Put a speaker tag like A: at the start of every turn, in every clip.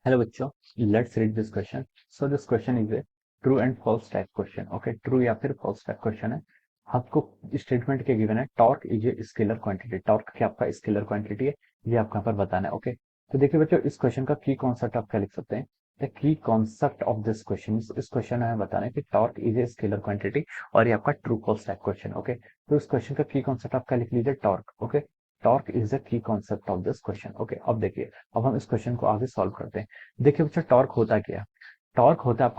A: Hello बच्चों, let's read this question. So this question is a true and false type question. Okay, true या फिर false type question है। आपको statement के given है torque is a scalar quantity. Torque क्या आपका scalar quantity है, ये आपको यहाँ पर बताना है। ओके, तो देखिए बच्चों, इस क्वेश्चन का की कॉन्सेप्ट आप क्या लिख सकते हैं। The key concept of this question, इस क्वेश्चन में हमें बताना है कि torque is a scalar quantity और ये आपका true false type question. Okay, तो इस क्वेश्चन का की कॉन्सेप्ट आप क्या लिख लीजिए, torque. Okay, torque is the key concept of this question. Okay, अब देखिए, अब हम इस क्वेश्चन को आगे सॉल्व करते हैं। देखिए बच्चा, टॉर्क होता क्या है। टॉर्क होता है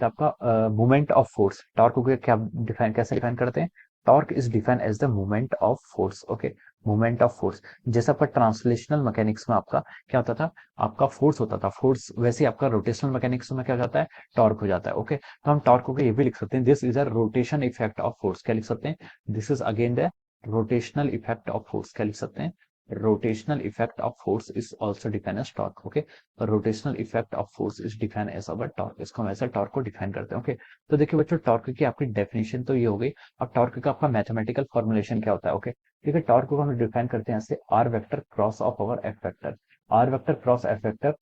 A: आपका मोमेंट ऑफ फोर्स। टॉर्क को क्या डिफाइन, कैसे डिफाइन करते हैं। Torque is define as the moment of force. Okay, moment of force. जैसे आपका ट्रांसलेशनल मैकेनिक्स में आपका क्या होता था, आपका फोर्स होता था फोर्स, वैसे ही आपका रोटेशनल मैकेनिक्स में क्या हो जाता है, टॉर्क हो जाता है। ओके, तो हम टॉर्क को ये भी लिख सकते हैं, this is a rotation effect of force. क्या लिख सकते हैं, this is again the rotational effect of force. क्या लिख सकते हैं, rotational effect of force is also defined as torque. Okay, rotational effect of force is define as our torque. इसको हम ऐसा टॉर्क को डिफाइन करते हैं। ओके, तो देखिए बच्चों, टॉर्क की आपकी डेफिनेशन तो ये हो गई। अब टॉर्क का आपका मैथमेटिकल फॉर्मुलेशन क्या होता है। ओके, ठीक है, टॉर्क को हम डिफाइन करते हैं ऐसे, R vector cross of our F vector. R vector cross F vector,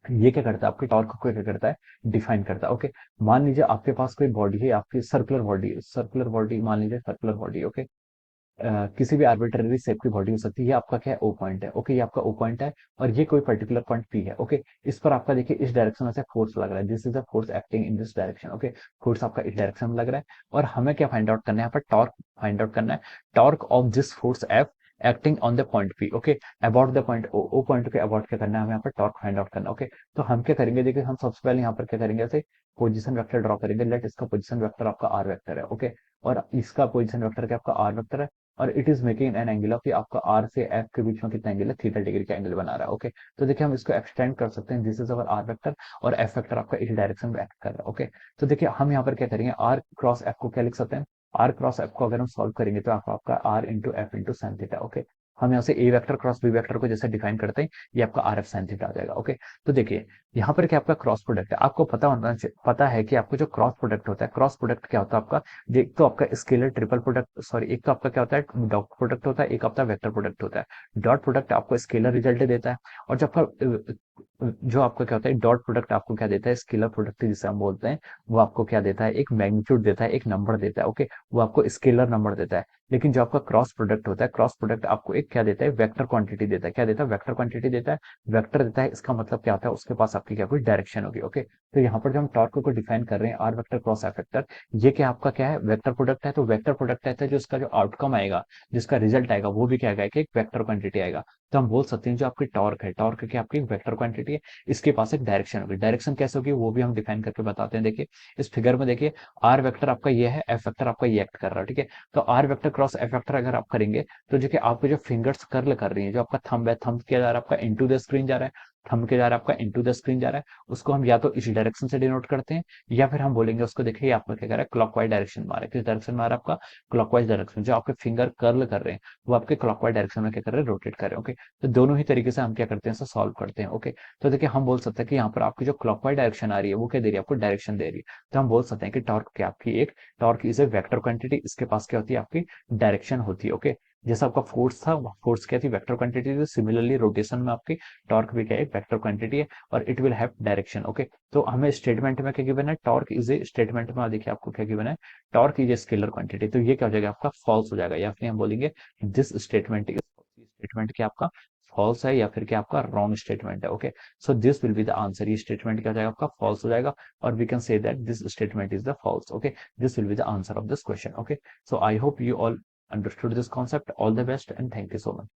A: ये क्या करता है, आपके टॉर्क को क्या करता है, डिफाइन करता है। ओके, मान लीजिए आपके पास कोई बॉडी है, आपकी सर्कुलर बॉडी मान लीजिए, सर्कुलर बॉडी। ओके, किसी भी आर्बिट्ररी शेप की बॉडी हो सकती है। ये आपका क्या है, ओ पॉइंट है। ओके, ये आपका ओ पॉइंट है और ये कोई पर्टिकुलर पॉइंट पी है। ओके, इस पर आपका देखिए इस डायरेक्शन में से फोर्स लग रहा है, this is the force acting in this direction. Okay, force आपका इस डायरेक्शन में लग रहा है और हमें क्या फाइंड आउट करना है, यहाँ पर टॉर्क फाइंड आउट करना है। Torque of this force F acting on the point P. Okay, about the point O point के अबाउट क्या करना है, हमें यहाँ पर टॉर्क फाइंड आउट करना है। ओके, तो हम क्या करेंगे, देखिए हम सबसे पहले यहाँ पर क्या करेंगे, ऐसे पोजीशन वेक्टर ड्रॉ करेंगे। लेट इसका पोजीशन वेक्टर आपका आर वेक्टर है। ओके, और इसका पोजीशन वेक्टर क्या आपका आर वेक्टर है और it is making an angle of, आपका आर से एफ के बीच में कितना एंगल है, थीटा डिग्री का एंगल बना रहा है। ओके, तो देखिए हम इसको एक्सटेंड कर सकते हैं, this is our R vector और एफ वेक्टर आपका इस डायरेक्शन में एक्ट कर रहा है। ओके, तो देखिए हम यहाँ पर क्या करेंगे, आर क्रॉस एफ को क्या लिख सकते हैं, आर क्रॉस एफ को अगर हम सॉल्व करेंगे तो आपका R into F into sine theta. Okay, हम यहाँ से A vector cross B vector को जैसे डिफाइन करते हैं, ये आपका आर एफ साइन थीटा आ जाएगा। ओके, तो देखिए यहाँ पर क्या आपका क्रॉस प्रोडक्ट है, आपको पता है कि आपको जो क्रॉस प्रोडक्ट होता है, क्रॉस प्रोडक्ट क्या होता है आपका, एक तो आपका स्केलर ट्रिपल प्रोडक्ट, सॉरी, एक तो आपका क्या होता है, डॉट प्रोडक्ट होता है, एक आपका वेक्टर प्रोडक्ट होता है। डॉट प्रोडक्ट आपको स्केलर रिजल्ट देता है और जो आपका क्या होता है, डॉट प्रोडक्ट आपको क्या देता है, स्केलर प्रोडक्ट जिसे हम बोलते हैं, वो आपको क्या देता है, एक मैग्नीट्यूड देता है, एक नंबर देता है। ओके, वो आपको स्केलर नंबर देता है। लेकिन जो आपका क्रॉस प्रोडक्ट होता है, क्रॉस प्रोडक्ट आपको एक क्या देता है, वेक्टर क्वांटिटी देता है। क्या देता है, वेक्टर क्वांटिटी देता है, वेक्टर देता है। इसका मतलब क्या होता है, उसके पास आपकी क्या कोई डायरेक्शन होगी। ओके, तो यहाँ पर जो हम टॉर्क को डिफाइन कर रहे हैं, R vector cross F vector, ये क्या आपका क्या है, वेक्टर प्रोडक्ट है। तो वेक्टर प्रोडक्ट कहता है जो इसका जो आउटकम आएगा, जिसका रिजल्ट आएगा, वो भी क्या आएगा, कि एक वेक्टर क्वांटिटी आएगा। तो हम बोल सकते हैं जो आपकी टॉर्क है, टॉर्क की आपकी वेक्टर क्वांटिटी है, इसके पास एक डायरेक्शन होगी। डायरेक्शन कैसे होगी वो भी हम डिफाइन करके बताते हैं। देखिए इस फिगर में देखिए, आर वेक्टर आपका ये है, एफ वेक्टर आपका ये एक्ट कर रहा है। ठीक है, तो R vector cross F vector अगर आप करेंगे तो देखिए आपके जो फिंगर्स कर्ल कर रही है, जो आपका थंब है, थंब क्या जा रहा है आपका इनटू द स्क्रीन जा रहा है, थंब के जा रहा है आपका इनटू द स्क्रीन जा रहा है, उसको हम या तो इस डायरेक्शन से डिनोट करते हैं या फिर हम बोलेंगे उसको, देखिए आपका क्या कर रहा है, क्लॉकवाइज डायरेक्शन में आ रहा है। किस डायरेक्शन में आ रहा है आपका, क्लॉकवाइज डायरेक्शन। जो आपके फिंगर कर्ल कर रहे हैं वो आपके क्लॉकवाइज डायरेक्शन में क्या कर रहे हैं, रोटेट कर रहे हैं। ओके, तो दोनों ही तरीके से हम क्या करते हैं, इसे सॉल्व करते हैं। ओके, तो देखिए हम बोल सकते हैं कि यहाँ पर आपकी जो क्लॉकवाइज डायरेक्शन आ रही है वो क्या दे रही है, आपको डायरेक्शन दे रही है। तो हम बोल सकते हैं कि टॉर्क क्या आपकी एक, torque is A vector quantity, इसके पास क्या होती है, आपकी डायरेक्शन होती है। ओके, जैसा आपका फोर्स था, फोर्स क्या थी, वेक्टर क्वांटिटी थी, सिमिलरली रोटेशन में आपकी टॉर्क भी क्या है, एक वेक्टर क्वांटिटी है और it will have direction. Okay, तो हमें स्टेटमेंट में क्या गिवन है, टॉर्क इज ए, स्टेटमेंट में देखिए आपको क्या गिवन है, torque is a scalar quantity. तो ये क्या हो जाएगा, आपका फॉल्स हो जाएगा, या फिर हम बोलेंगे दिस स्टेटमेंट इज, स्टेटमेंट क्या आपका फॉल्स है या फिर क्या आपका रॉन्ग स्टेटमेंट है। Okay, so this will be the answer, ये स्टेटमेंट क्या हो जाएगा, आपका फॉल्स हो जाएगा और we can say that this statement is the false. Okay, this will be the answer of this question. Okay, so I hope you all understood this concept. All the best and thank you so much.